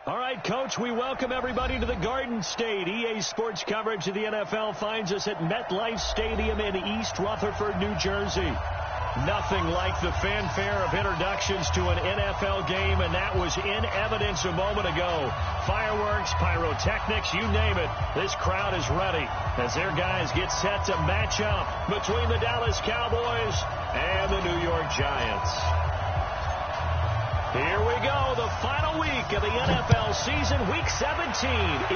All right, Coach, we welcome everybody to the Garden State. EA Sports coverage of the NFL finds us at MetLife Stadium in East Rutherford, New Jersey. Nothing like the fanfare of introductions to an NFL game, and that was in evidence a moment ago. Fireworks, pyrotechnics, you name it. This crowd is ready as their guys get set to match up between the Dallas Cowboys and the New York Giants. Here we go. The final week of the NFL season. Week 17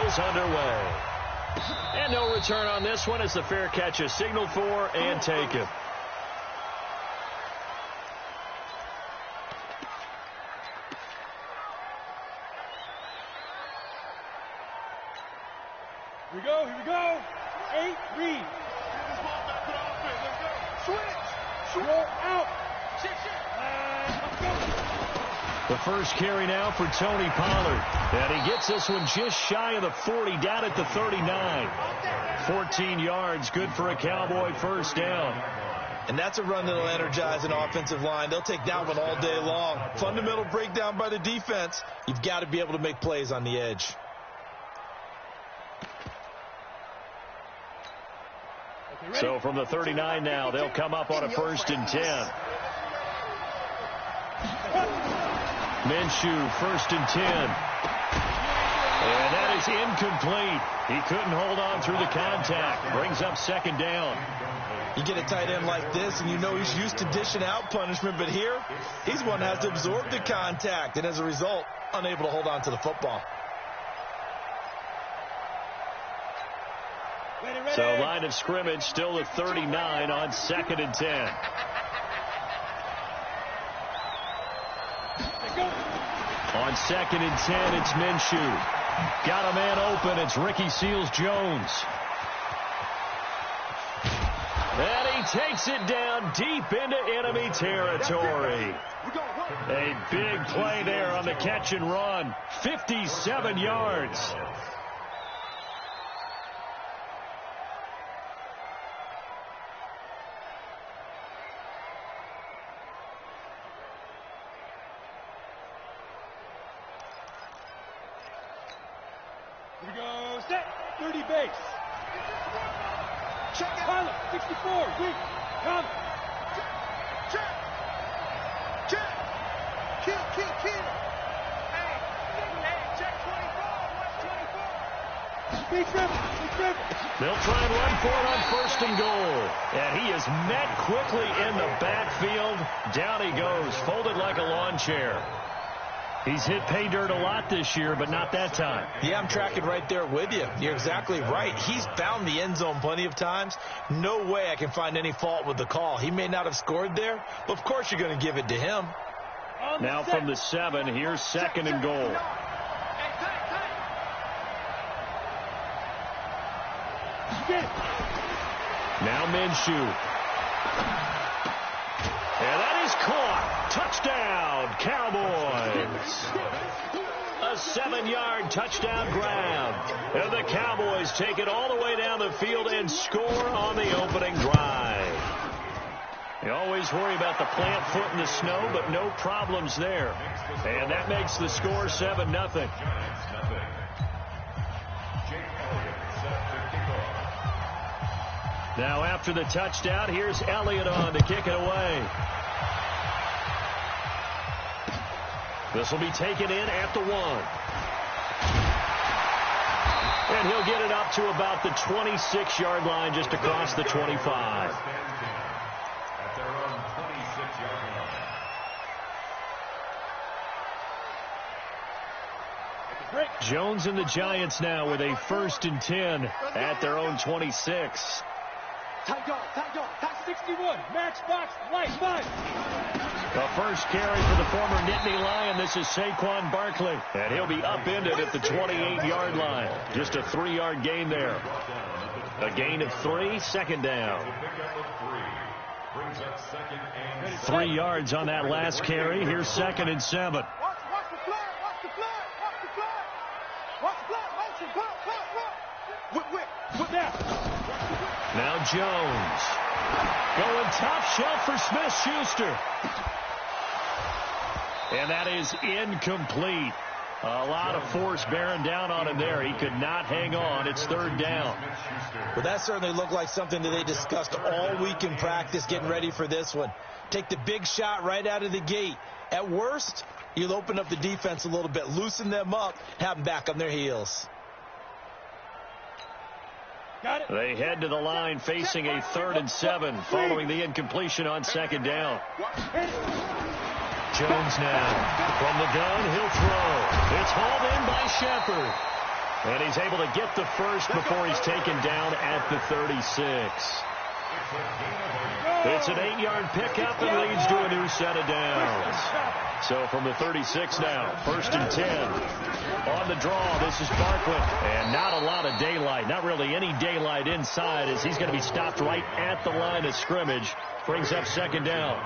is underway. And no return on this one as the fair catch is signaled for and taken. Here we go, here we go. 8, read. Switch. Roll out. Let's go. The first carry now for Tony Pollard. And he gets this one just shy of the 40, down at the 39. 14 yards, good for a Cowboy first down. And that's a run that'll energize an offensive line. They'll take that one all day long. Fundamental breakdown by the defense. You've got to be able to make plays on the edge. So from the 39 now, they'll come up on a 1st and 10. Minshew, 1st and 10. And that is incomplete. He couldn't hold on through the contact. Brings up 2nd down. You get a tight end like this, and you know he's used to dishing out punishment, but here, he's one that has to absorb the contact, and as a result, unable to hold on to the football. So line of scrimmage still at 39 on 2nd and 10. On 2nd and 10, it's Minshew. Got a man open. It's Ricky Seals-Jones. And he takes it down deep into enemy territory. A big play there on the catch and run. 57 yards. Here we go, set, 30 base. Check it. Pilot, 64, weak, come. Check. Kill. Hey, check 24, 124. They'll try and run for it on 1st and goal. And he is met quickly in the backfield. Down he goes, folded like a lawn chair. He's hit pay dirt a lot this year, but not that time. Yeah, I'm tracking right there with you. You're exactly right. He's found the end zone plenty of times. No way I can find any fault with the call. He may not have scored there, but of course you're going to give it to him. Now from the 7, here's 2nd and goal. Now Minshew. And that is caught. Touchdown, Cowboys. A 7-yard touchdown grab. And the Cowboys take it all the way down the field and score on the opening drive. You always worry about the plant foot in the snow, but no problems there. And that makes the score 7-0. Now after the touchdown, here's Elliott on to kick it away. This will be taken in at the 1. And he'll get it up to about the 26-yard line, just across the 25. Jones and the Giants now with a 1st and 10 at their own 26. Tight dog, pass 61, max box, light, 5. The first carry for the former Nittany Lion. This is Saquon Barkley. And he'll be upended at the 28-yard line. Just a 3-yard gain there. A gain of 3, 2nd down. 3 yards on that last carry. Here's 2nd and 7. Watch the flag. Whip now. Now Jones. Going top shelf for Smith-Schuster. And that is incomplete. A lot of force bearing down on him there. He could not hang on. It's third down. Well, that certainly looked like something that they discussed all week in practice getting ready for this one. Take the big shot right out of the gate. At worst, you'll open up the defense a little bit, loosen them up, have them back on their heels. They head to the line facing a 3rd and 7 following the incompletion on 2nd down. Jones now. From the gun, he'll throw. It's hauled in by Shepard. And he's able to get the first before he's taken down at the 36. It's an 8-yard pickup and leads to a new set of downs. So from the 36 now, 1st and 10. On the draw, this is Barkley. And not a lot of daylight. Not really any daylight inside as he's going to be stopped right at the line of scrimmage. Brings up 2nd down.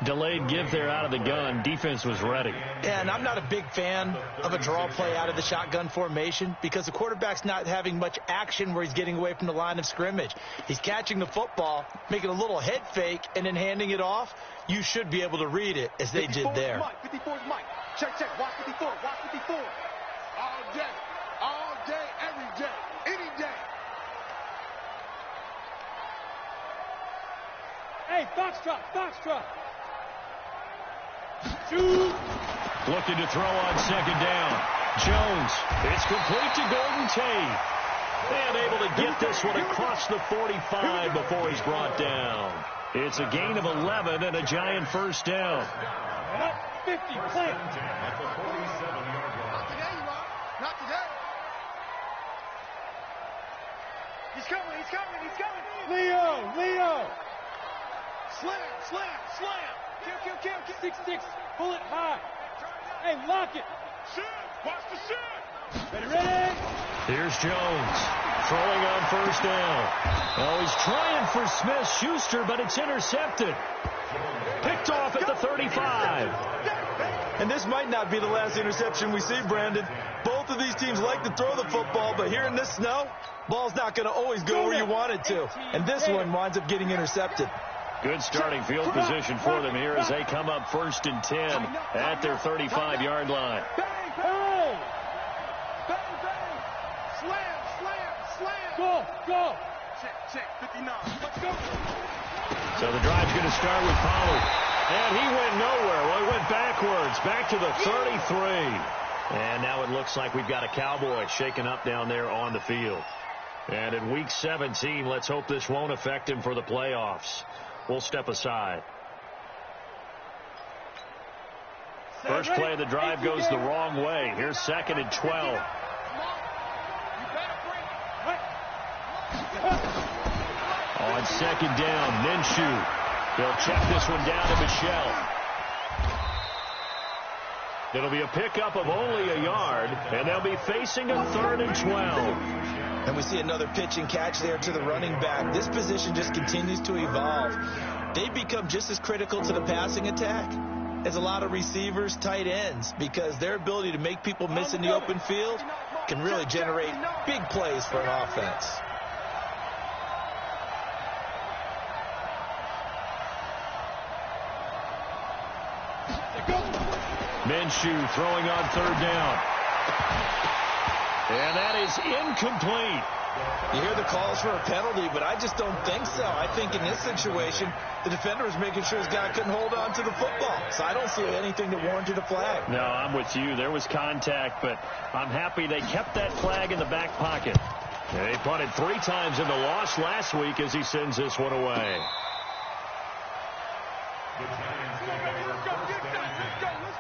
Delayed give there out of the gun. Defense was ready. Yeah, and I'm not a big fan of a draw play out of the shotgun formation because the quarterback's not having much action where he's getting away from the line of scrimmage. He's catching the football, making a little head fake, and then handing it off. You should be able to read it as they did there. 54 is Mike. Check. Watch 54. Watch 54. All day, every day, any day. Hey, Foxtrot. Shoot. Looking to throw on 2nd down. Jones. It's complete to Golden Tate. And able to get this one across the 45 before he's brought down. It's a gain of 11 and a giant 1st down. 50, play. Not today. He's coming. Leo. Slam. Kill. 6-6. Pull it high. Hey, lock it. Shoot. Watch the shoot. Ready. Here's Jones. Throwing on 1st down. Oh, he's trying for Smith-Schuster, but it's intercepted. Picked off at the 35. And this might not be the last interception we see, Brandon. Both of these teams like to throw the football, but here in this snow, ball's not going to always go where you want it to. And this one winds up getting intercepted. Good starting field position for them here as they come up 1st and 10 at their 35-yard line. Bang! Slam! Go! Check, 59. Let's go! So the drive's going to start with Pollard. And he went nowhere. Well, he went backwards, back to the 33. And now it looks like we've got a Cowboy shaken up down there on the field. And in Week 17, let's hope this won't affect him for the playoffs. We'll step aside. First play of the drive goes the wrong way. Here's 2nd and 12. On 2nd down, Minshew. They'll check this one down to Michelle. It'll be a pickup of only a yard, and they'll be facing a 3rd and 12. And we see another pitch and catch there to the running back. This position just continues to evolve. They become just as critical to the passing attack as a lot of receivers, tight ends, because their ability to make people miss in the open field can really generate big plays for an offense. Minshew throwing on 3rd down. And that is incomplete. You hear the calls for a penalty, but I just don't think so. I think in this situation, the defender was making sure his guy couldn't hold on to the football. So I don't see anything that warranted a flag. No, I'm with you. There was contact, but I'm happy they kept that flag in the back pocket. They punted 3 times in the loss last week as he sends this one away. Let's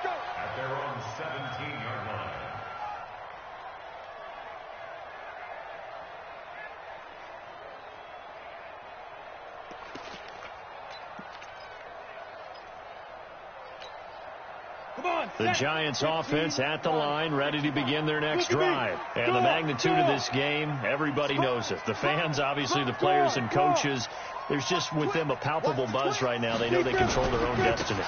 go. At their own 17-yard line. The Giants offense at the line, ready to begin their next drive. And the magnitude of this game, everybody knows it. The fans, obviously the players and coaches, there's just with them a palpable buzz right now. They know they control their own destiny.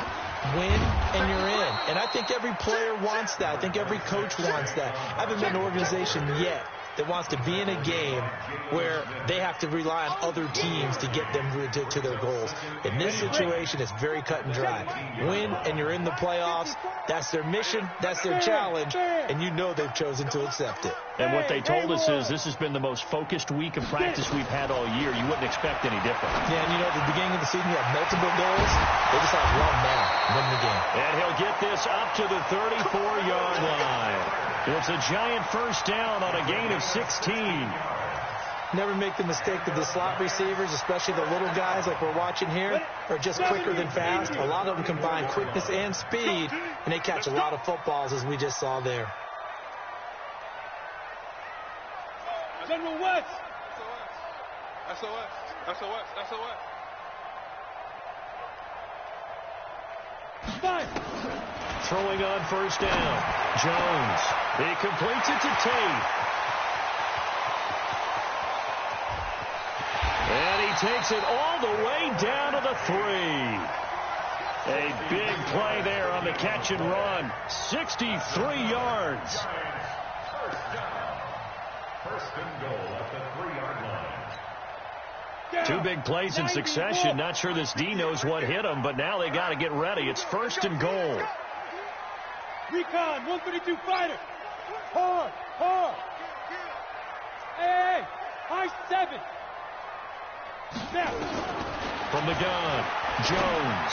Win and you're in. And I think every player wants that. I think every coach wants that. I haven't been an organization yet that wants to be in a game where they have to rely on other teams to get them to their goals. In this situation, it's very cut and dry. Win, and you're in the playoffs. That's their mission. That's their challenge. And you know they've chosen to accept it. And what they told us is this has been the most focused week of practice we've had all year. You wouldn't expect any different. Yeah, and you know, at the beginning of the season, you have multiple goals. They just have one now, win the game. And he'll get this up to the 34-yard line. It's a giant first down on a gain of 16. Never make the mistake that the slot receivers, especially the little guys like we're watching here, are just quicker than fast. A lot of them combine quickness and speed, and they catch a lot of footballs, as we just saw there. General West. SOS. Five. Throwing on first down. Jones. He completes it to Tate. And he takes it all the way down to the 3. A big play there on the catch and run. 63 yards. First and goal at the 3-yard line. Two big plays in succession. Not sure this D knows what hit him, but now they got to get ready. It's first and goal. Recon, 132 fighter. Hard. Hey, high 7. Snap. From the gun, Jones.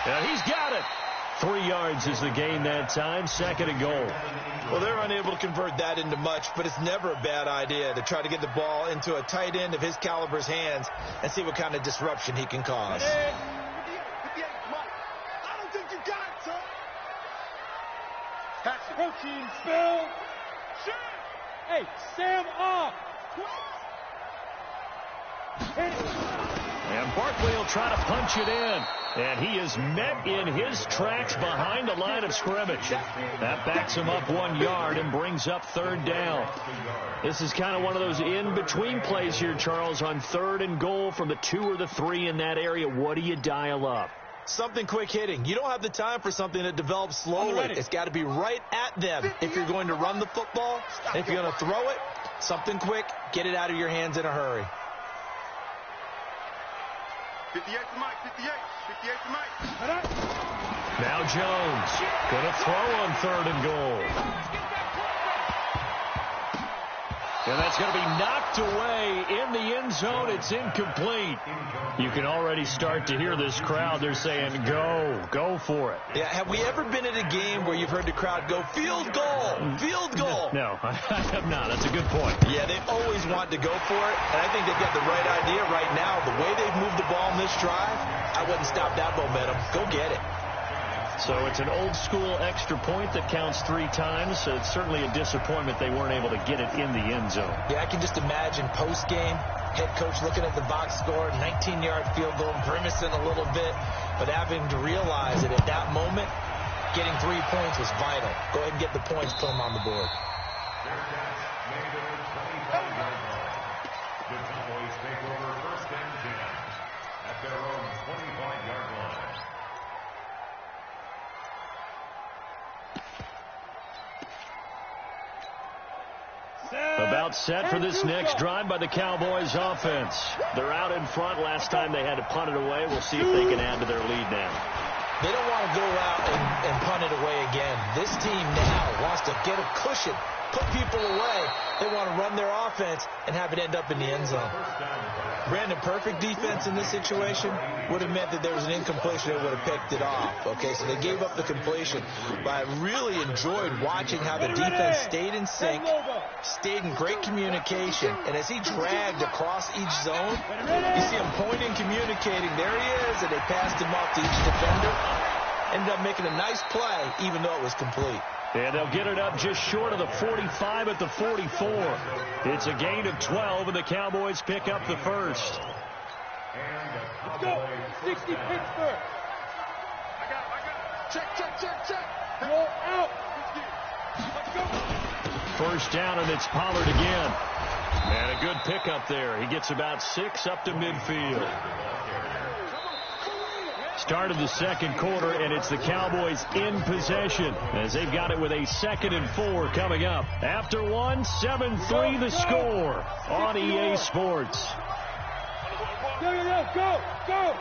And he's got it. 3 yards is the gain that time. Second and goal. Well, they're unable to convert that into much, but it's never a bad idea to try to get the ball into a tight end of his caliber's hands and see what kind of disruption he can cause. Hey. I don't think you got it, sir. Protein spill. Hey, Sam off. Hit it. And Barkley will try to punch it in. And he is met in his tracks behind the line of scrimmage. That backs him up 1 yard and brings up third down. This is kind of one of those in-between plays here, Charles, on third and goal from the 2 or the 3 in that area. What do you dial up? Something quick hitting. You don't have the time for something that develops slowly. It's got to be right at them if you're going to run the football. And if you're going to throw it, something quick, get it out of your hands in a hurry. 58 to Mike, 58 to Mike. Now Jones going to throw on third and goal. And that's going to be knocked away in the end zone. It's incomplete. You can already start to hear this crowd. They're saying, go for it. Yeah, have we ever been at a game where you've heard the crowd go, field goal, field goal? No, I have not. That's a good point. Yeah, they always want to go for it, and I think they've got the right idea right now. The way they've moved the ball in this drive, I wouldn't stop that momentum. Go get it. So it's an old-school extra point that counts 3 times. So it's certainly a disappointment they weren't able to get it in the end zone. Yeah, I can just imagine post-game, head coach looking at the box score, 19-yard field goal, grimacing a little bit, but having to realize that at that moment, getting 3 points was vital. Go ahead and get the points, put them on the board. The Cowboys take over first and 10 at their own 25-yard line. About set for this next drive by the Cowboys offense. They're out in front. Last time they had to punt it away. We'll see if they can add to their lead now. They don't want to go out and punt it away again. This team now wants to get a cushion, put people away. They want to run their offense and have it end up in the end zone. Brandon, perfect defense in this situation would have meant that there was an incompletion that would have picked it off. Okay, so they gave up the completion. But I really enjoyed watching how the defense stayed in sync, stayed in great communication, and as he dragged across each zone, you see him pointing, communicating. There he is, and they passed him off to each defender. Ended up making a nice play, even though it was complete. And they'll get it up just short of the 45 at the 44. It's a gain of 12, and the Cowboys pick up the first. Let's go. 60 Pittsburgh. I got it. Check. Roll out. Let's go. First down, and it's Pollard again. And a good pickup there. He gets about 6 up to midfield. Start of the second quarter, and it's the Cowboys in possession as they've got it with a 2nd and 4 coming up. After one, 7-3 the score on EA Sports. Go!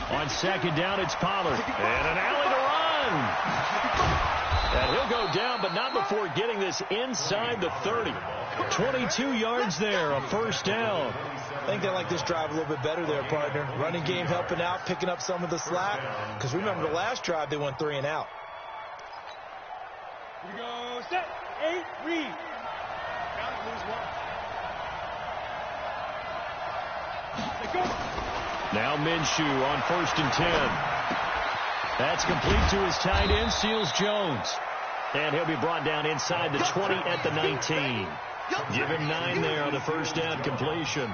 On second down, it's Pollard. And an alley to run. And he'll go down, but not before getting this inside the 30. 22 yards there, a first down. I think they like this drive a little bit better there, partner. Running game helping out, picking up some of the slack. Because remember, the last drive, they went 3 and out. Here we go. Set. 8. Read. Go. Now Minshew on 1st and 10. That's complete to his tight end, Seals Jones. And he'll be brought down inside the 20 at the 19. Give him 9 there on the first down completion.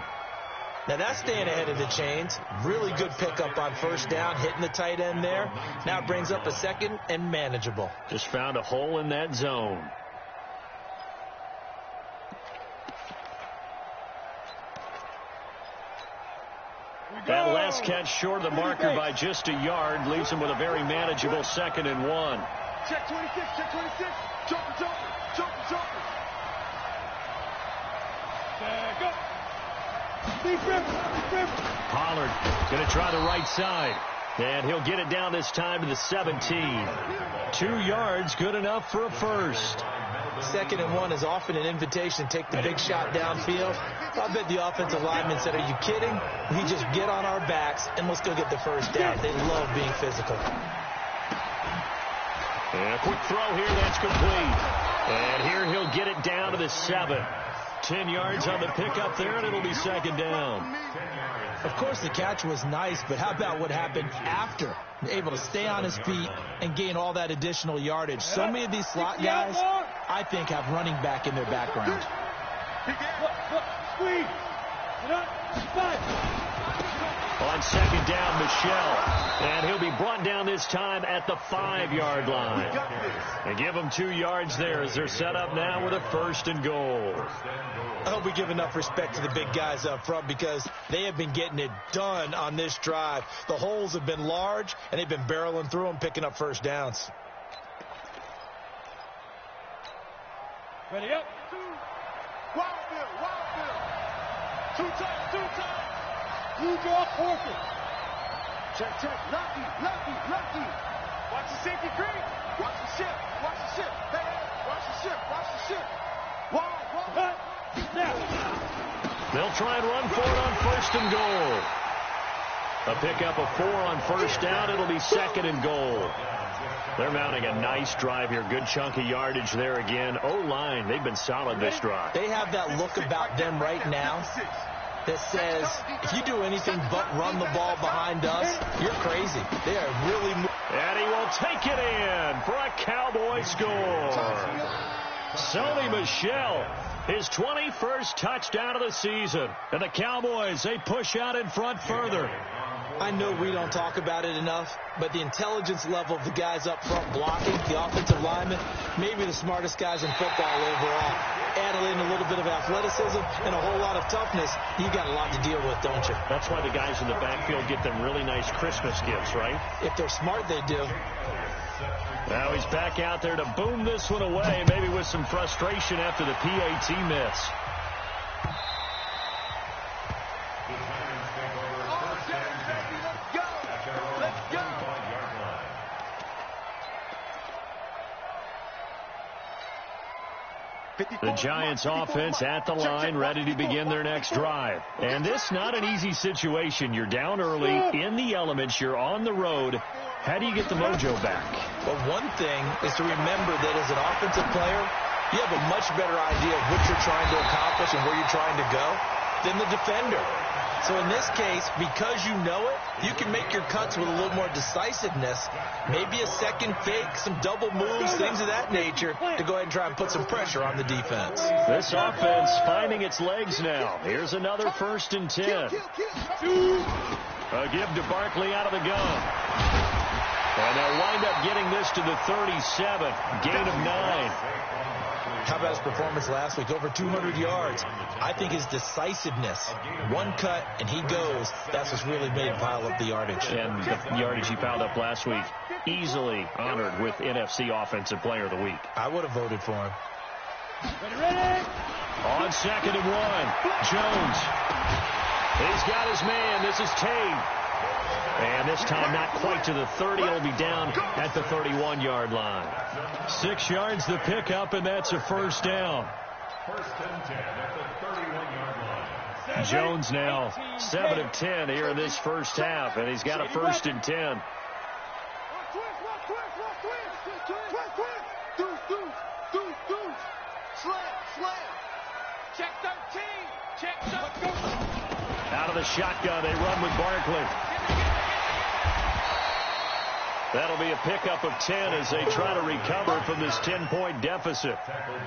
Now that's staying ahead of the chains. Really good pickup on first down, hitting the tight end there. Now it brings up a 2nd and manageable. Just found a hole in that zone. That last catch short of the marker by just a yard leaves him with a very manageable 2nd and 1. Check 26, check 26. Jumper. Go. Deep rip. Pollard going to try the right side. And he'll get it down this time to the 17. 2 yards, good enough for a first. 2nd and 1 is often an invitation to take the big shot downfield. I bet the offensive lineman said, "Are you kidding? We just get on our backs and let's go get the first down." They love being physical. And a quick throw here, that's complete. And here he'll get it down to the 7. 10 yards on the pickup there, and it'll be 2nd down. Of course, the catch was nice, but how about what happened after? Able to stay on his feet and gain all that additional yardage. So many of these slot guys, I think, have running back in their background. Squeeze. Spot. On 2nd down, Michelle. And he'll be brought down this time at the 5-yard line. And give them 2 yards there as they're set up now with a 1st and goal. I hope we give enough respect to the big guys up front because they have been getting it done on this drive. The holes have been large, and they've been barreling through them, picking up first downs. Ready up. Wild Bill. 2 times. Blue draw, forfeit. Check. Lucky. Watch the safety green. Watch the ship. Hey, watch the ship. Wild. Snap. They'll try and run for it on 1st and goal. A pickup of 4 on first down. It'll be 2nd and goal. They're mounting a nice drive here. Good chunk of yardage there again. O-line, they've been solid this drive. They have that look about them right now that says, if you do anything but run the ball behind us, you're crazy. They are really and he will take it in for a Cowboy score. Sony Michel, his 21st touchdown of the season. And the Cowboys, they push out in front further. I know we don't talk about it enough, but the intelligence level of the guys up front blocking, the offensive linemen, maybe the smartest guys in football overall. Add in a little bit of athleticism and a whole lot of toughness, you got a lot to deal with, don't you? That's why the guys in the backfield get them really nice Christmas gifts, right? If they're smart, they do. Now he's back out there to boom this one away, maybe with some frustration after the PAT miss. The Giants offense at the line, ready to begin their next drive. And this not an easy situation. You're down early, in the elements, you're on the road. How do you get the mojo back? Well, one thing is to remember that as an offensive player, you have a much better idea of what you're trying to accomplish and where you're trying to go than the defender. So in this case, because you know it, you can make your cuts with a little more decisiveness. Maybe a second fake, some double moves, things of that nature to go ahead and try and put some pressure on the defense. This offense finding its legs now. Here's another 1st and 10. A give to Barkley out of the gun. And they'll wind up getting this to the 37. Gain of 9. How about his performance last week? Over 200 yards. I think his decisiveness, one cut and he goes, that's what's really made him pile up the yardage. And the yardage he piled up last week, easily honored with NFC Offensive Player of the Week. I would have voted for him. Ready? On 2nd and 1, Jones. He's got his man. This is Tate. And this time not quite to the 30. He'll be down at the 31-yard line. 6 yards the pickup, and that's a first down. First and 10 at the 31-yard line. Jones now 7 of 10 here in this first half, and he's got a first and 10. Check 13. Check 13. Out of the shotgun, they run with Barkley. That'll be a pickup of 10 as they try to recover from this 10-point deficit.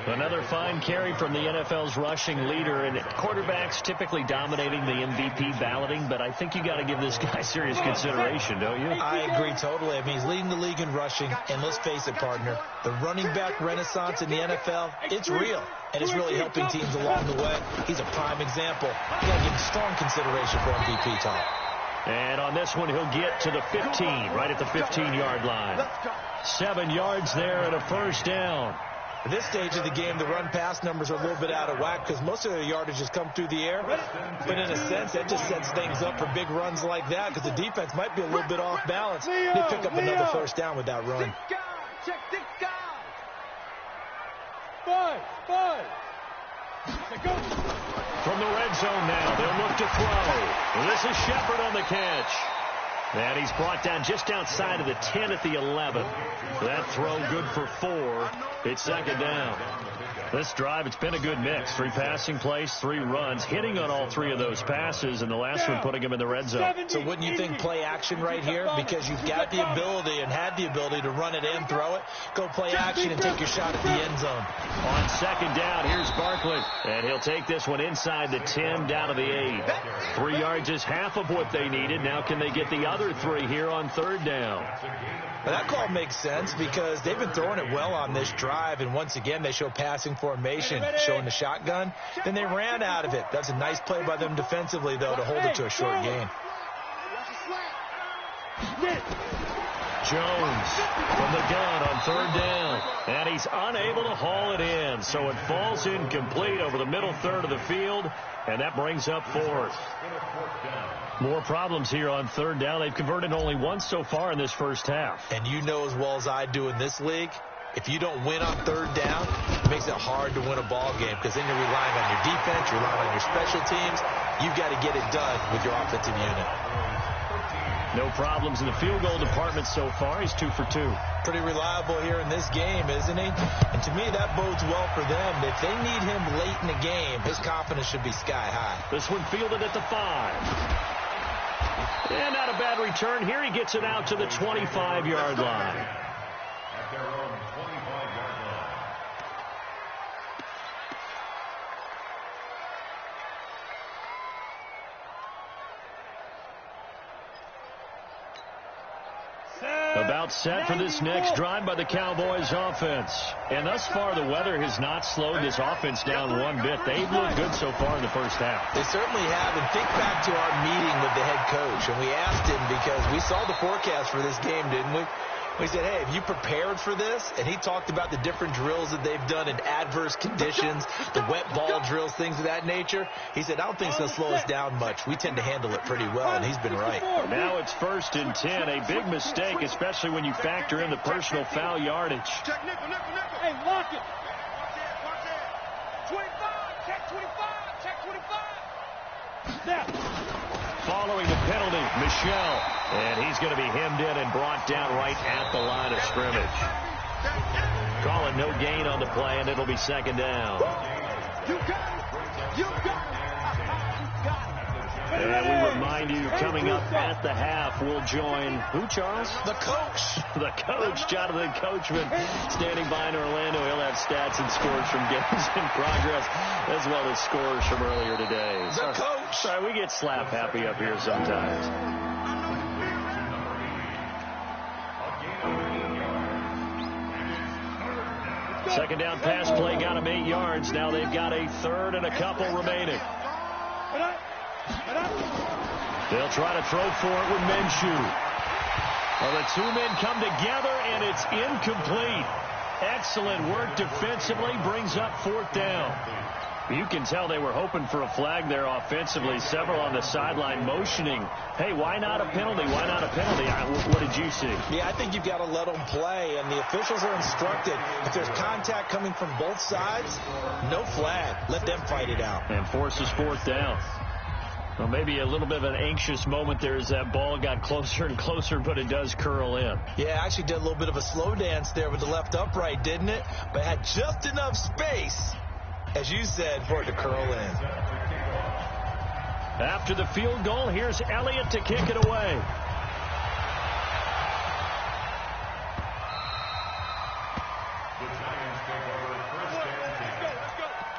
Another fine carry from the NFL's rushing leader, and quarterbacks typically dominating the MVP balloting, but I think you got to give this guy serious consideration, don't you? I agree totally. I mean, he's leading the league in rushing, and let's face it, partner, the running back renaissance in the NFL, it's real, and it's really helping teams along the way. He's a prime example. You got to give him strong consideration for MVP talk. And on this one, he'll get to the 15, right at the 15-yard line. 7 yards there and a first down. At this stage of the game, the run-pass numbers are a little bit out of whack because most of their yardage has come through the air. But in a sense, that just sets things up for big runs like that because the defense might be a little bit off balance. They pick up another first down with that run. Check this guy. 5. From the red zone now, they'll look to throw. This is Shepard on the catch. And he's brought down just outside of the 10 at the 11. That throw good for 4. It's second down. This drive, it's been a good mix. 3 passing plays, 3 runs, hitting on all 3 of those passes, and the last one putting him in the red zone. So wouldn't you think play action right here? Because you've got the ability and had the ability to run it and throw it. Go play action and take your shot at the end zone. On second down, here's Barkley. And he'll take this one inside the 10, down to the 8. 3 yards is half of what they needed. Now can they get the other 3 here on third down? Well, that call makes sense because they've been throwing it well on this drive, and once again they show passing formation, showing the shotgun. Then they ran out of it. That's a nice play by them defensively, though, to hold it to a short gain. Jones from the gun on third down, and he's unable to haul it in, so it falls incomplete over the middle third of the field, and that brings up 4th. More problems here on third down. They've converted only once so far in this first half. And you know as well as I do in this league, if you don't win on third down, it makes it hard to win a ball game because then you're relying on your defense, you're relying on your special teams. You've got to get it done with your offensive unit. No problems in the field goal department so far. He's 2 for 2. Pretty reliable here in this game, isn't he? And to me, that bodes well for them. If they need him late in the game, his confidence should be sky high. This one fielded at the 5. And not a bad return. Here he gets it out to the 25-yard line. At their own 25-yard line. About set for this next drive by the Cowboys offense. And thus far, the weather has not slowed this offense down one bit. They've looked good so far in the first half. They certainly have. And think back to our meeting with the head coach. And we asked him because we saw the forecast for this game, didn't we? We said, hey, have you prepared for this? And he talked about the different drills that they've done in adverse conditions, the wet ball drills, things of that nature. He said, I don't think it's going to slow us down much. We tend to handle it pretty well, and he's been right. Now it's 1st and 10, a big mistake, especially when you factor in the personal foul yardage. Check nickel. Hey, lock it. Watch it. 25. Check 25. Check 25. Snap. Following the penalty, Michel. And he's going to be hemmed in and brought down right at the line of scrimmage. Call it no gain on the play, and it'll be second down. You got it. You got it. And we remind you, coming up at the half, we'll join who, Charles? The coach. The coach, Jonathan Coachman, standing by in Orlando. He'll have stats and scores from games in progress, as well as scores from earlier today. The coach. Sorry, we get slap happy up here sometimes. Second down pass play got them 8 yards. Now they've got a third and a couple remaining. They'll try to throw for it with Minshew. Well, the two men come together, and it's incomplete. Excellent work defensively, brings up 4th down. You can tell they were hoping for a flag there offensively. Several on the sideline motioning, hey, why not a penalty? Why not a penalty? What did you see? Yeah, I think you've got to let them play, and the officials are instructed. If there's contact coming from both sides, no flag. Let them fight it out. And forces 4th down. Well, maybe a little bit of an anxious moment there as that ball got closer and closer, but it does curl in. Yeah, actually did a little bit of a slow dance there with the left upright, didn't it? But had just enough space, as you said, for it to curl in. After the field goal, here's Elliott to kick it away. The Giants take over first and 10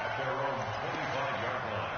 at their own 25-yard line.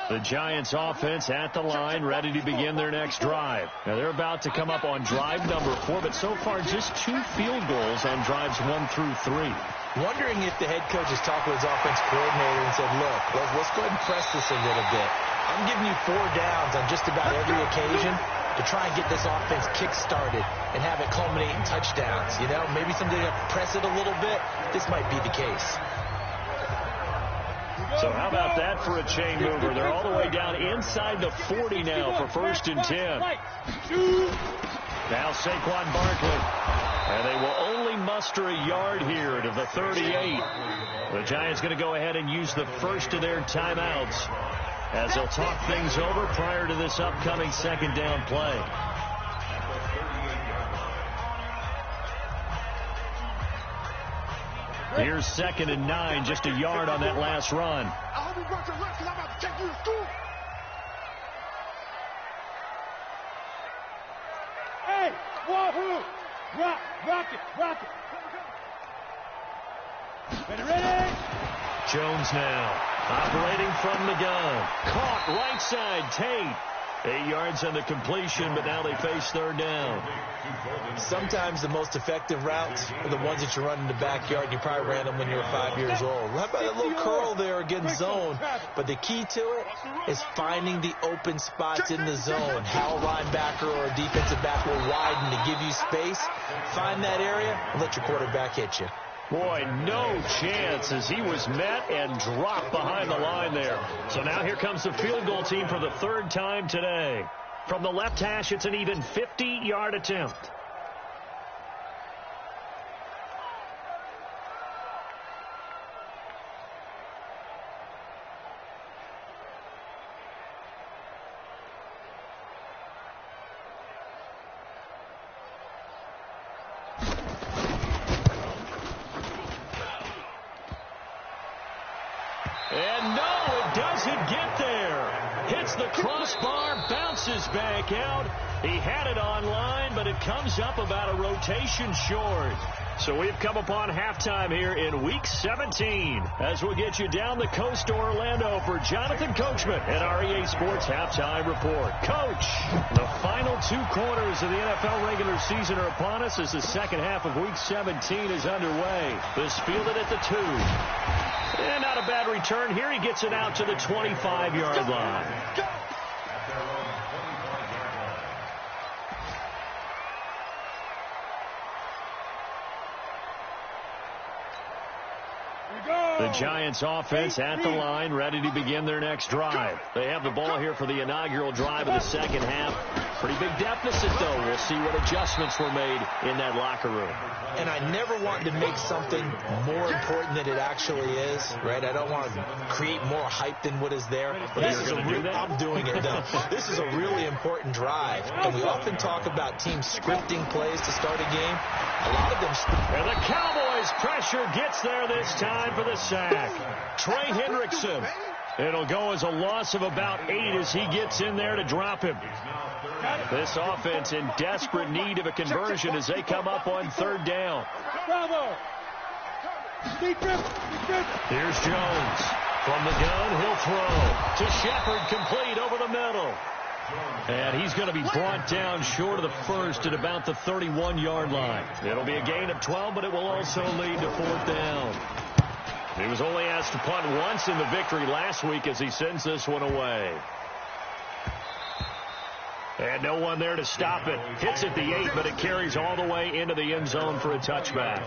The Giants offense at the line, ready to begin their next drive. Now they're about to come up on drive number 4, but so far just 2 field goals on drives 1 through 3. Wondering if the head coach has talked with his offense coordinator and said, look, let's go ahead and press this a little bit. I'm giving you 4 downs on just about every occasion to try and get this offense kick-started and have it culminate in touchdowns. You know, maybe somebody to press it a little bit. This might be the case. So how about that for a chain mover? They're all the way down inside the 40 now for 1st and 10. Now Saquon Barkley. And they will only muster a yard here to the 38. The Giants going to go ahead and use the first of their timeouts as they'll talk things over prior to this upcoming 2nd down play. Here's 2nd and 9, just a yard on that last run. I hope you brought your lunch because I'm about to take you to school. Hey, wahoo! Rock it. Ready? Jones now operating from the gun. Caught right side, Tate. 8 yards on the completion, but now they face 3rd down. Sometimes the most effective routes are the ones that you run in the backyard. You probably ran them when you were 5 years old. How about that little curl there against zone? But the key to it is finding the open spots in the zone. How a linebacker or a defensive back will widen to give you space. Find that area and let your quarterback hit you. Boy, no chance as he was met and dropped behind the line there. So now here comes the field goal team for the 3rd time today. From the left hash, it's an even 50-yard attempt. And no, it doesn't get there. Hits the crossbar, bounces back out. He had it online, but it comes up about a rotation short. So we've come upon halftime here in Week 17 as we'll get you down the coast to Orlando for Jonathan Coachman at our EA Sports Halftime Report. Coach, the final 2 quarters of the NFL regular season are upon us as the second half of Week 17 is underway. This fielded at the 2. And not a bad return here. He gets it out to the 25-yard line. The Giants offense at the line, ready to begin their next drive. They have the ball here for the inaugural drive of the second half. Pretty big deficit, though. We'll see what adjustments were made in that locker room. And I never want to make something more important than it actually is, right? I don't want to create more hype than what is there. But this is I'm doing it, though. This is a really important drive. And we often talk about teams scripting plays to start a game. A lot of them. And the Cowboys pressure gets there this time for the sack. Trey Hendrickson. It'll go as a loss of about 8 as he gets in there to drop him. This offense in desperate need of a conversion as they come up on 3rd down. Here's Jones. From the gun, he'll throw to Shepard, complete over the middle. And he's going to be brought down short of the first at about the 31-yard line. It'll be a gain of 12, but it will also lead to 4th down. He was only asked to punt once in the victory last week as he sends this one away. And no one there to stop it. Hits at the 8, but it carries all the way into the end zone for a touchback.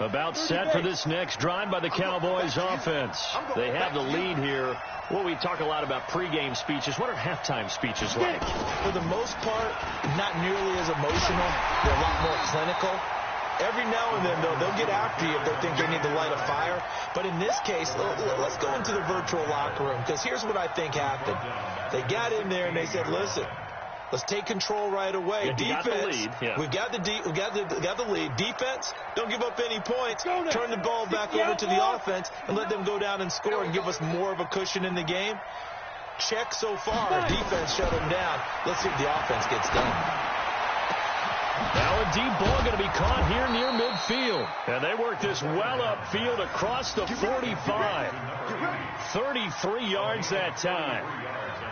About set for this next drive by the Cowboys offense. They have the lead here. Well, we talk a lot about pregame speeches. What are halftime speeches like? For the most part, not nearly as emotional. They're a lot more clinical. Every now and then, though, they'll get after you if they think they need to light a fire. But in this case, let's go into the virtual locker room, because here's what I think happened. They got in there and they said, listen, let's take control right away. Yeah, defense, we've got the lead. Defense, don't give up any points. Turn the ball back over to the offense and let them go down and score and give us more of a cushion in the game. Check so far. Defense shut them down. Let's see if the offense gets done. Now a deep ball going to be caught here near midfield. And they work this well upfield across the 45. 33 yards that time.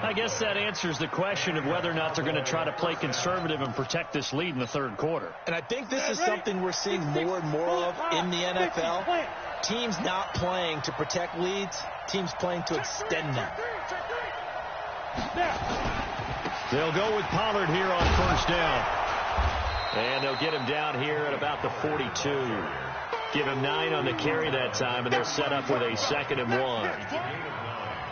I guess that answers the question of whether or not they're going to try to play conservative and protect this lead in the third quarter. And I think this is something we're seeing more and more of in the NFL. Teams not playing to protect leads. Teams playing to extend them. They'll go with Pollard here on first down. And they'll get him down here at about the 42. Give him 9 on the carry that time, and they're set up with a 2nd and 1.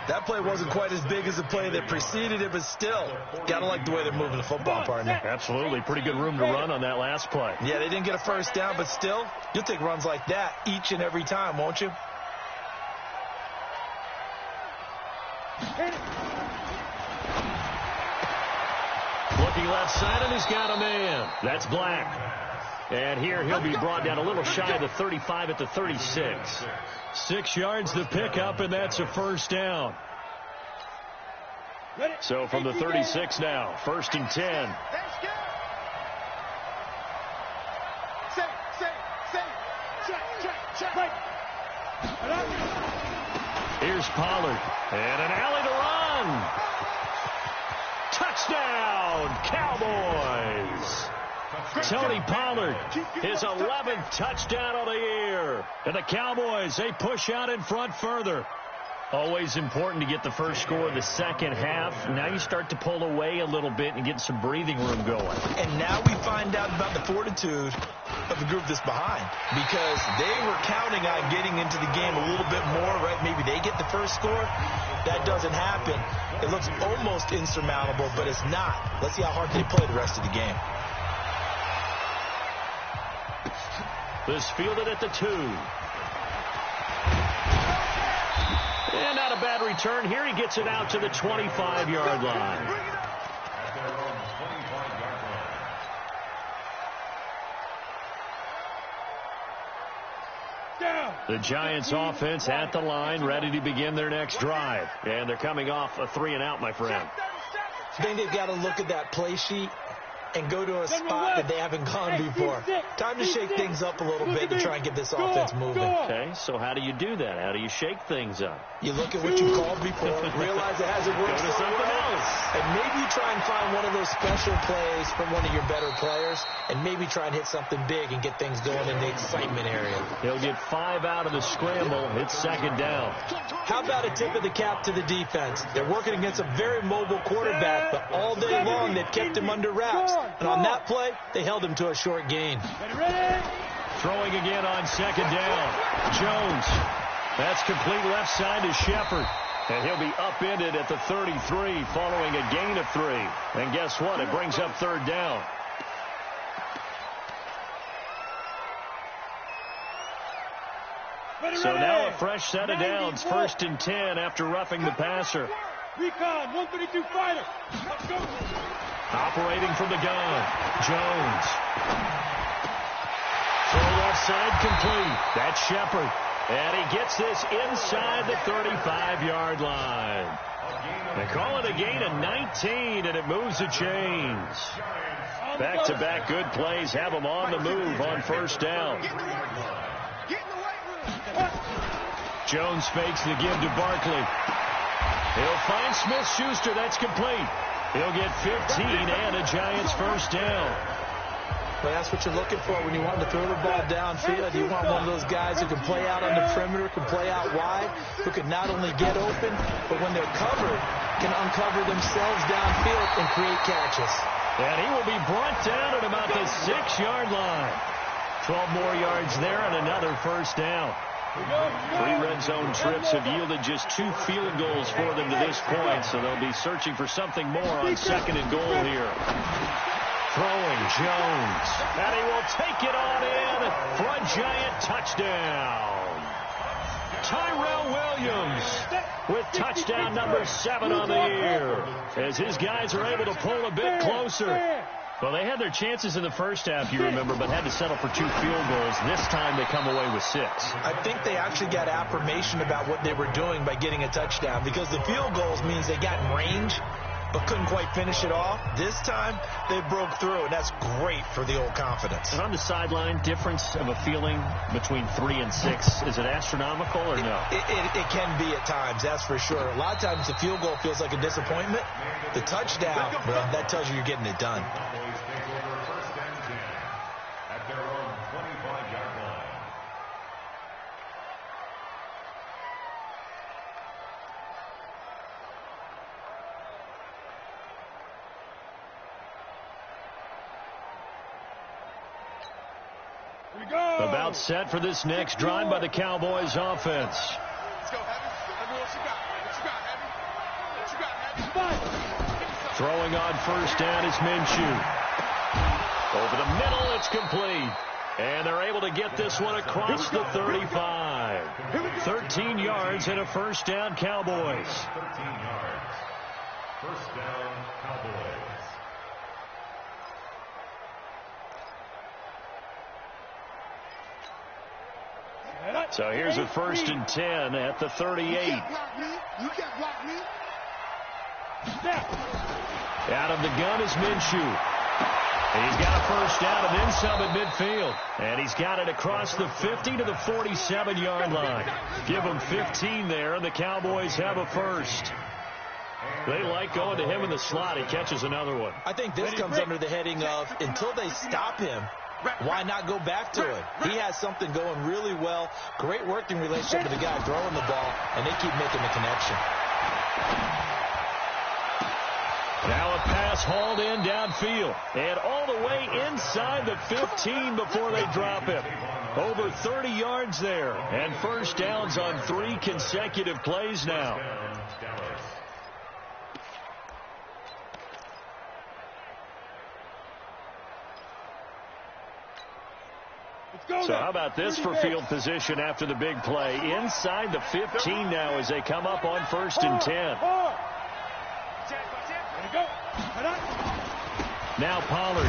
That play wasn't quite as big as the play that preceded it, but still, got to like the way they're moving the football, partner. Absolutely. Pretty good room to run on that last play. Yeah, they didn't get a first down, but still, you'll take runs like that each and every time, won't you? Looking left side, and he's got a man. That's Black. And here he'll be brought down a little shy of the 35 at the 36. 6 yards the pickup, and that's a first down. So from the 36 now, 1st and 10. Here's Pollard. And an alley to run. Touchdown, Cowboys. Tony Pollard, his 11th touchdown of the year. And the Cowboys, they push out in front further. Always important to get the first score of the second half. Now you start to pull away a little bit and get some breathing room going. And now we find out about the fortitude of the group that's behind, because they were counting on getting into the game a little bit more, right? Maybe they get the first score. That doesn't happen. It looks almost insurmountable, but it's not. Let's see how hard they play the rest of the game. This fielded at the 2. And not a bad return here. He gets it out to the 25-yard line. The Giants offense at the line, ready to begin their next drive. And they're coming off a 3-and-out, my friend. I think they've got to look at that play sheet and go to a spot that they haven't gone before. Time to shake things up a little bit and try and get this offense moving. Okay, so how do you do that? How do you shake things up? You look at what you called before, realize it hasn't worked Go to something else. And maybe try and find one of those special plays from one of your better players, and maybe try and hit something big and get things going in the excitement area. He'll get 5 out of the scramble. It's 2nd down. How about a tip of the cap to the defense? They're working against a very mobile quarterback, but all day long they've kept him under wraps. And on that play, they held him to a short gain. Throwing again on 2nd down. Jones. That's complete left side to Shepard. And he'll be upended at the 33 following a gain of 3. And guess what? It brings up 3rd down. So now a fresh set of downs. 1st and 10 after roughing the passer. Recon, 132 fighter. Let's go. Operating from the gun. Jones. Throw left side complete. That's Shepard. And he gets this inside the 35-yard line. They call it a gain of 19, and it moves the chains. Back-to-back good plays have them on the move on first down. Jones fakes the give to Barkley. He'll find Smith-Schuster. That's complete. He'll get 15 and a Giants first down. Well, that's what you're looking for when you want to throw the ball downfield. You want one of those guys who can play out on the perimeter, can play out wide, who can not only get open, but when they're covered, can uncover themselves downfield and create catches. And he will be brought down at about the 6-yard line. 12 more yards there and another first down. 3 red zone trips have yielded just 2 field goals for them to this point, so they'll be searching for something more on second and goal here. Throwing Jones, and he will take it on in for a Giant touchdown. Tyrell Williams with touchdown number 7 on the year, as his guys are able to pull a bit closer. Well, they had their chances in the first half, you remember, but had to settle for 2 field goals. This time they come away with 6. I think they actually got affirmation about what they were doing by getting a touchdown, because the field goals means they got in range but couldn't quite finish it off. This time they broke through, and that's great for the old confidence. And on the sideline, difference of a feeling between 3 and 6, is it astronomical or no? It can be at times, that's for sure. A lot of times the field goal feels like a disappointment. The touchdown, well, that tells you you're getting it done. About set for this next drive by the Cowboys offense. Let's go, Heavy. Heavy, what you got? What you got, Heavy? What you got, Heavy? Throwing on first down is Minshew. Over the middle, it's complete. And they're able to get this one across the 35. 13 yards and a first down, Cowboys. 13 yards. First down, Cowboys. So here's a 1st and 10 at the 38. You can't block me. Out of the gun is Minshew. He's got a first down and then some at midfield. And he's got it across the 50 to the 47-yard line. Give him 15 there, and the Cowboys have a first. They like going to him in the slot. He catches another one. I think this comes under the heading of, until they stop him, why not go back to it? He has something going really well. Great working relationship with the guy throwing the ball, and they keep making the connection. Now a pass hauled in downfield and all the way inside the 15 before they drop him. Over 30 yards there, and first downs on 3 consecutive plays now. So how about this for field position after the big play? Inside the 15 now as they come up on 1st and 10. Now Pollard.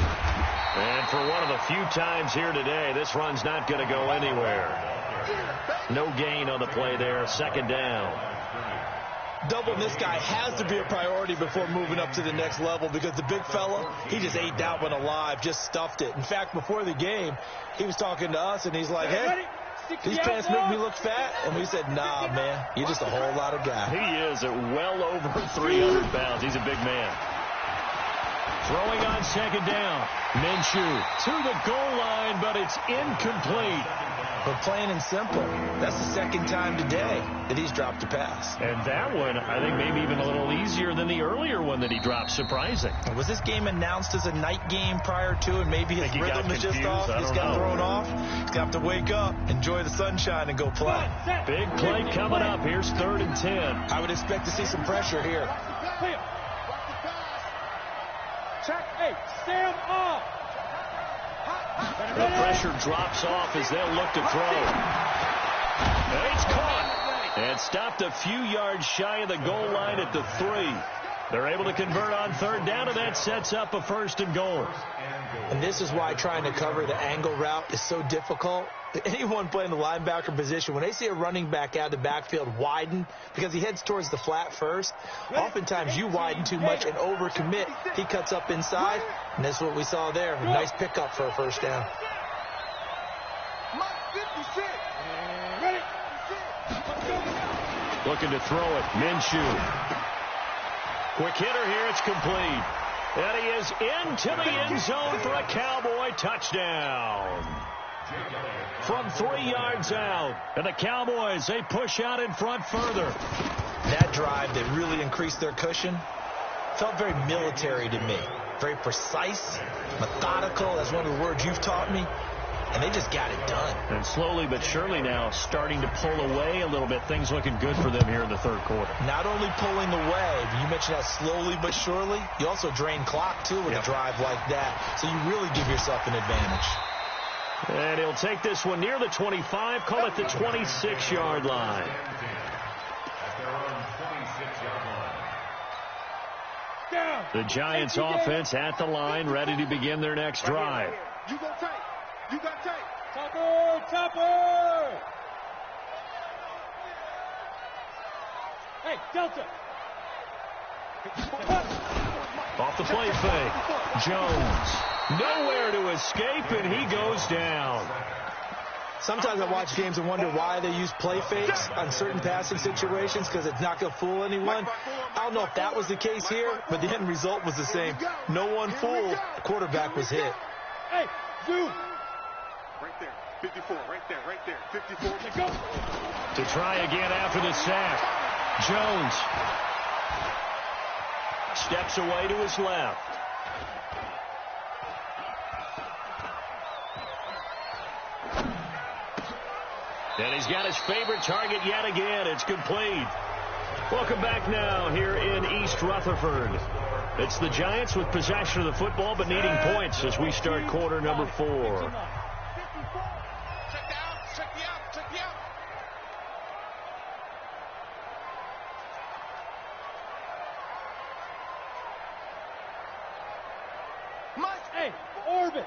And for one of the few times here today, this run's not going to go anywhere. No gain on the play there. 2nd down. Doubling this guy has to be a priority before moving up to the next level, because the big fella, he just ate that one alive, just stuffed it. In fact, before the game, he was talking to us, and he's like, hey, these pants make me look fat. And we said, nah, man, you're just a whole lot of guy. He is at well over 300 pounds. He's a big man. Throwing on 2nd down. Minshew to the goal line, but it's incomplete. But plain and simple, that's the 2nd time today that he's dropped a pass. And that one, I think, maybe even a little easier than the earlier one that he dropped. Surprising. Was this game announced as a night game prior to, and maybe his rhythm is just off? He's got thrown off. He's got to wake up, enjoy the sunshine, and go play. Big play coming up. Here's 3rd and 10. I would expect to see some pressure here. Check. Hey, stand up. The pressure drops off as they'll look to throw. And it's caught and stopped a few yards shy of the goal line at the 3. They're able to convert on third down, and that sets up a 1st and goal. And this is why trying to cover the angle route is so difficult. Anyone playing the linebacker position, when they see a running back out of the backfield widen, because he heads towards the flat first, oftentimes you widen too much and overcommit. He cuts up inside, and that's what we saw there. A nice pickup for a 1st down. Looking to throw it. Minshew. Quick hitter here. It's complete. And he is into the end zone for a Cowboy touchdown. From 3 yards out. And the Cowboys, they push out in front further. That drive, they really increased their cushion. Felt very military to me. Very precise, methodical. That's one of the words you've taught me. And they just got it done. And slowly but surely now starting to pull away a little bit. Things looking good for them here in the 3rd quarter. Not only pulling away, but you mentioned that slowly but surely. You also drain clock, too, with a drive like that. So you really give yourself an advantage. And he'll take this one near the 25, call it the 26-yard line. The Giants offense at the line, ready to begin their next drive. You go tight. You got tight. Topper, Topper. Hey, Delta. Off the play fake. Jones. Nowhere to escape, and he goes down. Sometimes I watch games and wonder why they use play fakes on certain passing situations, because it's not going to fool anyone. I don't know if that was the case here, but the end result was the same. No one fooled. The quarterback was hit. Hey, zoom. Right there. 54. Right there. 54. Go. To try again after the sack. Jones steps away to his left. And he's got his favorite target yet again. It's complete. Welcome back now here in East Rutherford. It's the Giants with possession of the football but needing points as we start quarter number 4. Check the out. Hey, orbit.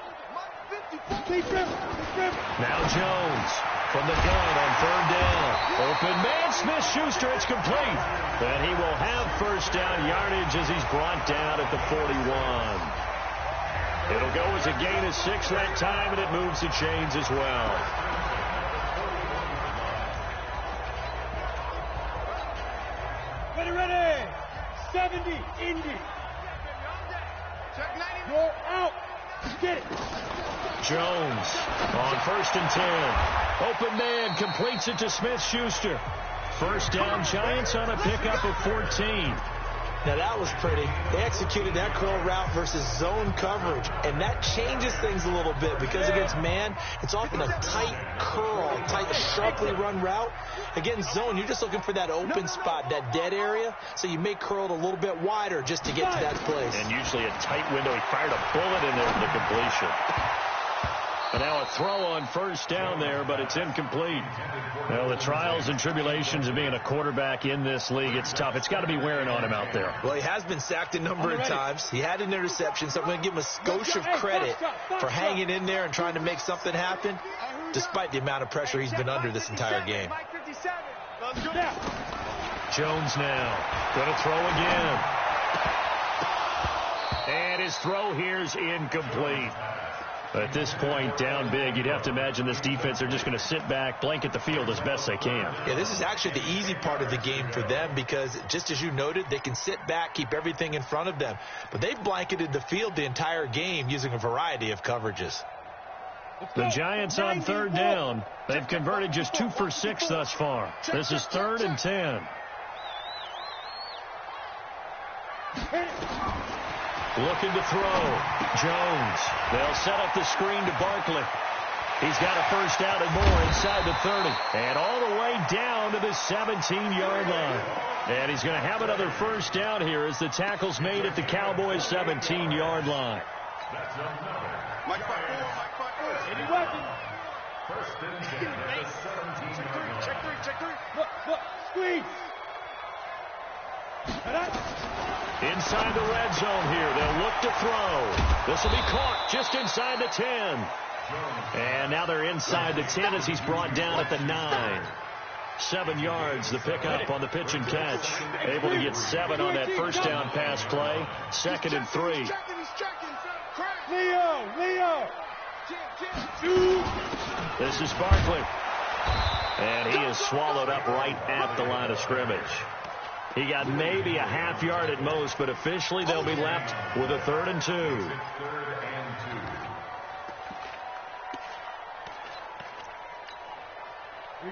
Now Jones from the gun on 3rd down. Open man, Smith-Schuster, it's complete. And he will have 1st down yardage as he's brought down at the 41. It'll go as a gain of 6 that time, and it moves the chains as well. Ready. 70, Indy. You're out. Get it. Jones on 1st and 10. Open man completes it to Smith-Schuster. 1st down Giants on a pickup of 14. Now that was pretty. They executed that curl route versus zone coverage, and that changes things a little bit because against man, it's often a tight curl, tight, sharply run route. Against zone, you're just looking for that open spot, that dead area, so you may curl it a little bit wider just to get to that place. And usually a tight window. He fired a bullet in there for the completion. And now a throw on 1st down there, but it's incomplete. Well, the trials and tribulations of being a quarterback in this league, it's tough. It's got to be wearing on him out there. Well, he has been sacked a number of times. He had an interception, so I'm going to give him a skosh of credit for hanging in there and trying to make something happen, despite the amount of pressure he's been under this entire game. Jones now going to throw again. And his throw here's incomplete. At this point, down big, you'd have to imagine this defense, they're just going to sit back, blanket the field as best they can. Yeah, this is actually the easy part of the game for them because, just as you noted, they can sit back, keep everything in front of them. But they've blanketed the field the entire game using a variety of coverages. The Giants on 3rd down. They've converted just 2 for 6 thus far. This is 3rd and 10. Looking to throw. Jones. They'll set up the screen to Barkley. He's got a 1st down and more inside the 30. And all the way down to the 17-yard line. And he's going to have another 1st down here as the tackle's made at the Cowboys' 17-yard line. Mike 5-4. Any weapon. 1st and 10 at the 17-yard line. Check three. Look, squeeze. Inside the red zone here. They'll look to throw. This will be caught just inside the 10. And now they're inside the 10 as he's brought down at the 9. 7 yards, the pickup on the pitch and catch. Able to get 7 on that first down pass play. 2nd and 3. Leo. This is Barkley. And he is swallowed up right at the line of scrimmage. He got maybe a half yard at most, but officially they'll be left with a 3rd and 2.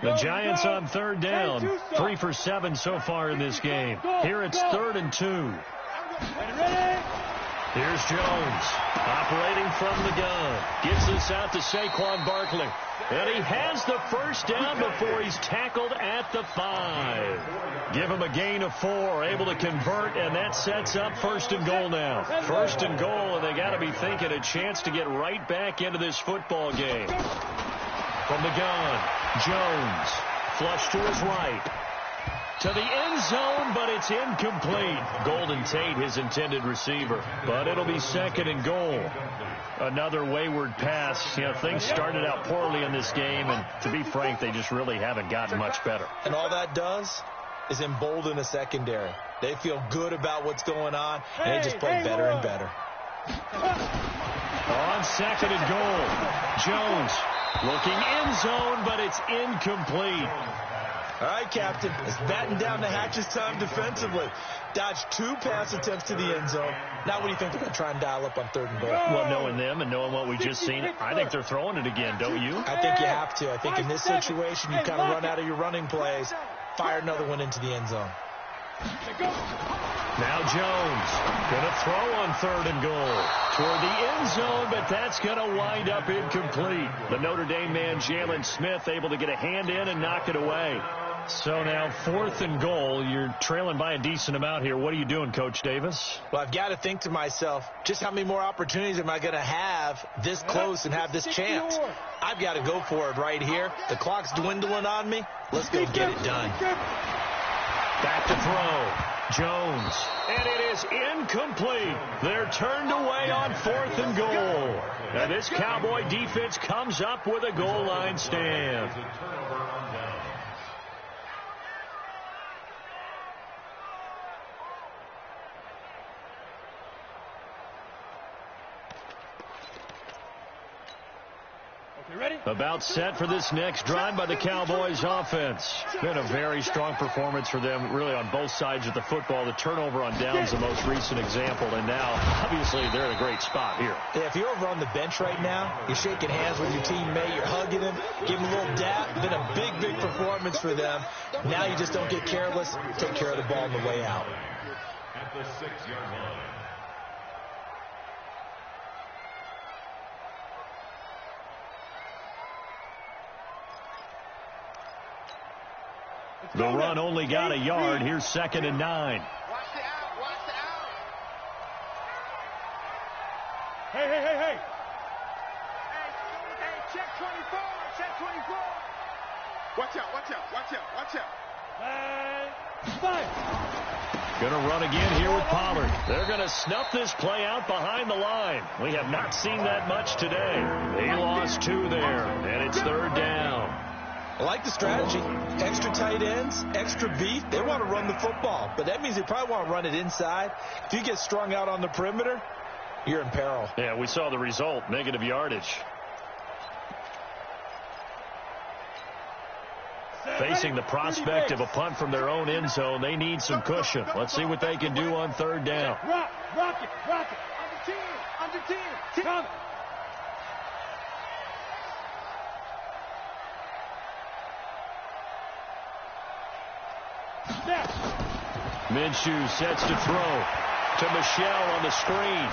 The Giants on 3rd down. 3 for 7 so far in this game. Here it's 3rd and 2. Here's Jones operating from the gun. Gets this out to Saquon Barkley. And he has the first down before he's tackled at the 5. Give him a gain of 4. Able to convert, and that sets up 1st and goal now. 1st and goal, and they got to be thinking a chance to get right back into this football game. From the gun, Jones. Flush to his right. To the end zone, but it's incomplete. Golden Tate, his intended receiver. But it'll be 2nd and goal. Another wayward pass. You know, things started out poorly in this game, and to be frank, they just really haven't gotten much better. And all that does is embolden the secondary. They feel good about what's going on, and they just play better and better. On 2nd and goal, Jones looking end zone, but it's incomplete. All right, Captain, it's batten down the hatches time defensively. Dodged 2 pass attempts to the end zone. Now what do you think they're going to try and dial up on 3rd and goal? Well, knowing them and knowing what we just seen, I think they're throwing it again, don't you? I think you have to. I think in this situation, you kind of run out of your running plays, fire another one into the end zone. Now Jones going to throw on 3rd and goal toward the end zone, but that's going to wind up incomplete. The Notre Dame man, Jalen Smith, able to get a hand in and knock it away. So now 4th and goal. You're trailing by a decent amount here. What are you doing, Coach Davis? Well, I've got to think to myself, just how many more opportunities am I going to have this close and have this chance? I've got to go for it right here. The clock's dwindling on me. Let's go get it done. Back to throw. Jones. And it is incomplete. They're turned away on 4th and goal. And this Cowboy defense comes up with a goal line stand. About set for this next drive by the Cowboys offense. Been a very strong performance for them, really, on both sides of the football. The turnover on downs, the most recent example, and now, obviously, they're in a great spot here. Yeah, if you're over on the bench right now, you're shaking hands with your teammate, you're hugging him, give him a little dap. Been a big, big performance for them. Now you just don't get careless. Take care of the ball on the way out. At the 6-yard line. The run only got a yard. Here's 2nd and 9. Watch the out. Watch the out. Hey. Hey, check 24. Check 24. Watch out. 5. Going to run again here with Pollard. They're going to snuff this play out behind the line. We have not seen that much today. They lost 2 there, and it's 3rd down. I like the strategy. Extra tight ends, extra beef. They want to run the football, but that means they probably want to run it inside. If you get strung out on the perimeter, you're in peril. Yeah, we saw the result, negative yardage. Facing the prospect of a punt from their own end zone, they need some cushion. Let's see what they can do on 3rd down. Rock it. Under 10. Come. Minshew sets to throw to Michelle on the screen.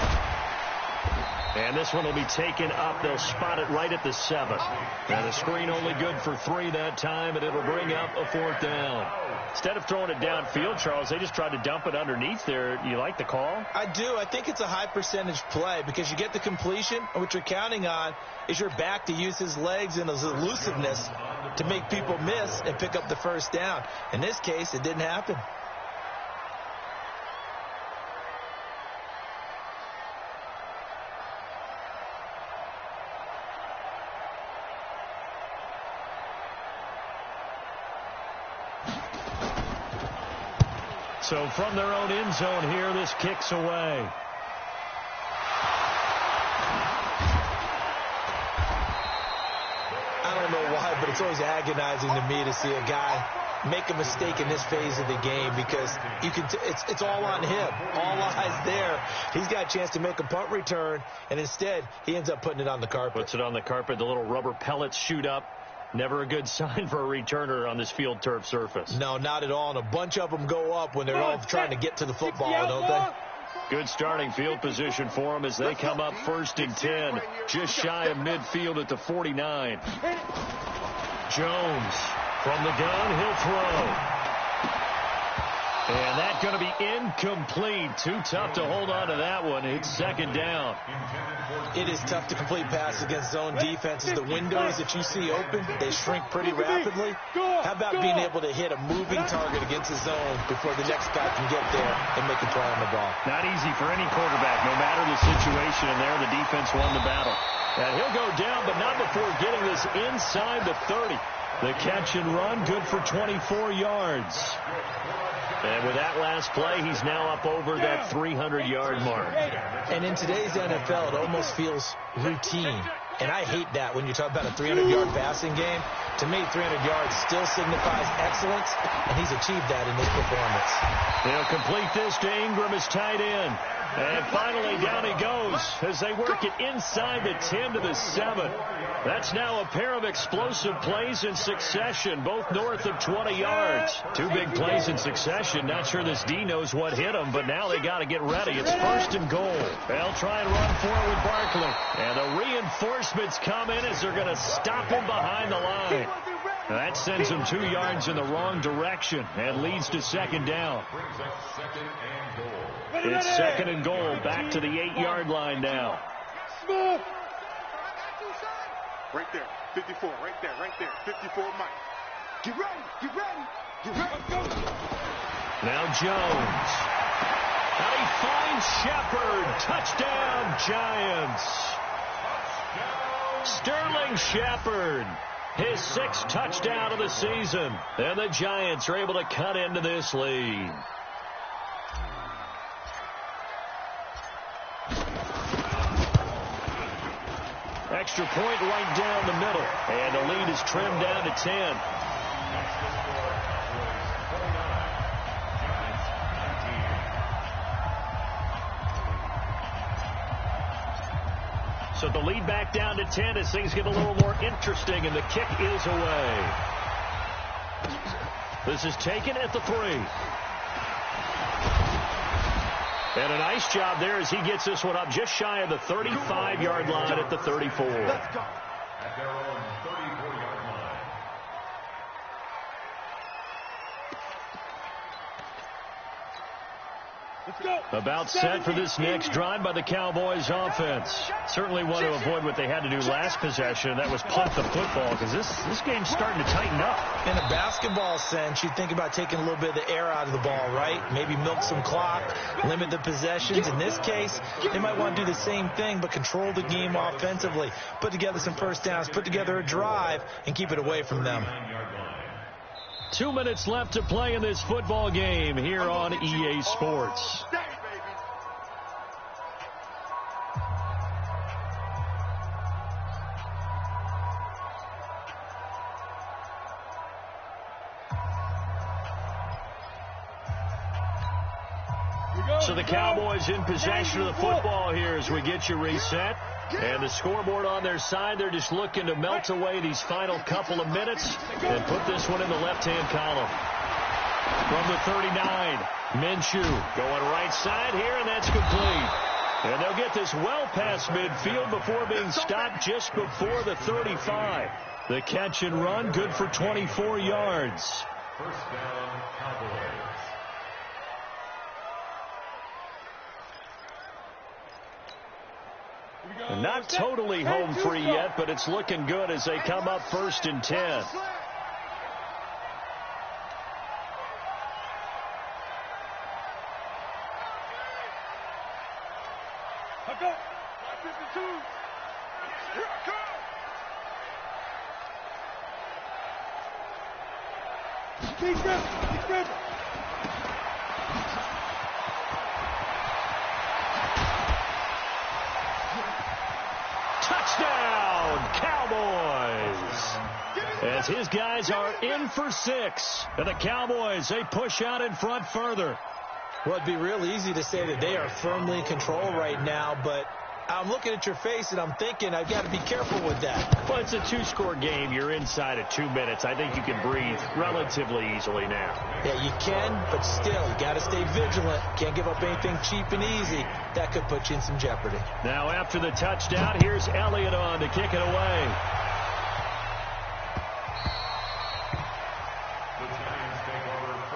And this one will be taken up. They'll spot it right at the 7. And the screen only good for 3 that time, and it'll bring up a 4th down. Instead of throwing it downfield, Charles, they just tried to dump it underneath there. You like the call? I do. I think it's a high percentage play because you get the completion, and what you're counting on is your back to use his legs and his elusiveness to make people miss and pick up the first down. In this case, it didn't happen. So from their own end zone here, this kicks away. I don't know why, but it's always agonizing to me to see a guy make a mistake in this phase of the game, because you can it's all on him. All eyes there. He's got a chance to make a punt return, and instead he ends up putting it on the carpet. Puts it on the carpet. The little rubber pellets shoot up. Never a good sign for a returner on this field turf surface. No, not at all. And a bunch of them go up when they're all trying to get to the football, don't they? Good starting field position for them as they come up 1st and 10, just shy of midfield at the 49. Jones from the gun, he'll throw. And that's going to be incomplete. Too tough to hold on to that one. It's 2nd down. It is tough to complete passes against zone defenses. The windows that you see open, they shrink pretty rapidly. How about being able to hit a moving target against the zone before the next guy can get there and make a play on the ball? Not easy for any quarterback, no matter the situation. And there, the defense won the battle. And he'll go down, but not before getting this inside the 30. The catch and run, good for 24 yards. And with that last play, he's now up over that 300-yard mark. And in today's NFL, it almost feels routine. And I hate that when you talk about a 300-yard passing game. To me, 300 yards still signifies excellence, and he's achieved that in this performance. They'll complete this to Ingram as tight end. And finally, down he goes as they work it inside the 10 to the 7. That's now a pair of explosive plays in succession, both north of 20 yards. 2 big plays in succession. Not sure this D knows what hit them, but now they got to get ready. It's 1st and goal. They'll try and run for it with Barkley. And the reinforcements come in as they're going to stop him behind the line. That sends him 2 yards in the wrong direction and leads to 2nd down. It's 2nd and goal, back to the 8-yard line now. Right there, 54, right there, 54, Mike. Get ready, get ready, get ready. Go. Now Jones. And he finds Shepard. Touchdown, Giants. Sterling Shepard. His 6th touchdown of the season. And the Giants are able to cut into this lead. Extra point right down the middle. And the lead is trimmed down to 10. So the lead back down to 10 as things get a little more interesting, and the kick is away. This is taken at the 3. And a nice job there as he gets this one up just shy of the 35-yard line at the 34. At their own 34-yard line. About set for this next drive by the Cowboys offense. Certainly want to avoid what they had to do last possession. That was punt the football, because this game's starting to tighten up. In a basketball sense, you think about taking a little bit of the air out of the ball, right? Maybe milk some clock, limit the possessions. In this case, they might want to do the same thing, but control the game offensively. Put together some first downs, put together a drive, and keep it away from them. 2 minutes left to play in this football game here on EA Sports. So the Cowboys in possession of the football here as we get you reset. And the scoreboard on their side, they're just looking to melt away these final couple of minutes and put this one in the left-hand column. From the 39, Minshew going right side here, and that's complete. And they'll get this well past midfield before being stopped just before the 35. The catch and run, good for 24 yards. First down, Cowboys. Not totally home free yet, but it's looking good as they come up 1st and 10. Touchdown, Cowboys! As his guys are in for 6. And the Cowboys, they push out in front further. Well, it'd be real easy to say that they are firmly in control right now, but I'm looking at your face and I'm thinking I've got to be careful with that. Well, it's a 2-score game. You're inside of 2 minutes. I think you can breathe relatively easily now. Yeah, you can, but still, you got to stay vigilant. Can't give up anything cheap and easy. That could put you in some jeopardy. Now, after the touchdown, here's Elliott on to kick it away.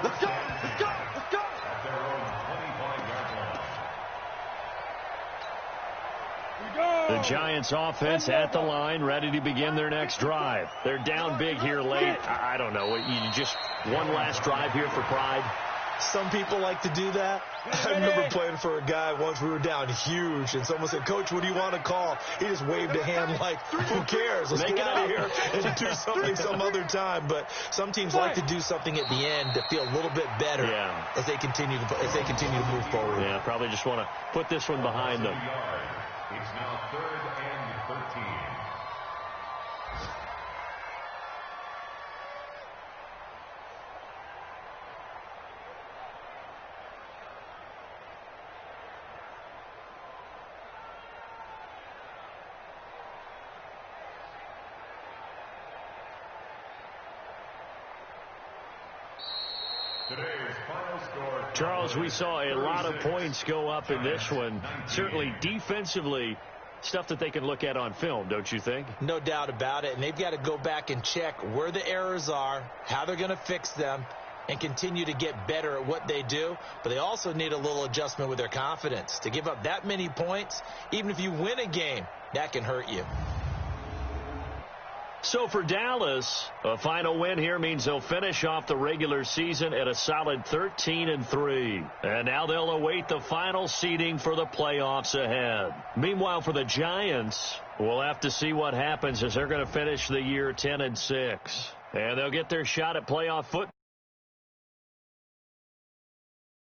Let's go! Let's go! Let's go! At their own 25-yard line. The Giants offense at the line, ready to begin their next drive. They're down big here late. I don't know. You just one last drive here for pride? Some people like to do that. I remember playing for a guy once. We were down huge, and someone said, "Coach, what do you want to call?" He just waved a hand like, "Who cares? Let's get out of here and do something some other time." But some teams like to do something at the end to feel a little bit better as they continue to move forward. Yeah, probably just want to put this one behind them. It's now 3rd and 13. Charles, we saw a lot of points go up in this one. Certainly defensively, stuff that they can look at on film, don't you think? No doubt about it. And they've got to go back and check where the errors are, how they're going to fix them, and continue to get better at what they do. But they also need a little adjustment with their confidence. To give up that many points, even if you win a game, that can hurt you. So for Dallas, a final win here means they'll finish off the regular season at a solid 13-3. And now they'll await the final seeding for the playoffs ahead. Meanwhile, for the Giants, we'll have to see what happens as they're going to finish the year 10-6. And they'll get their shot at playoff football.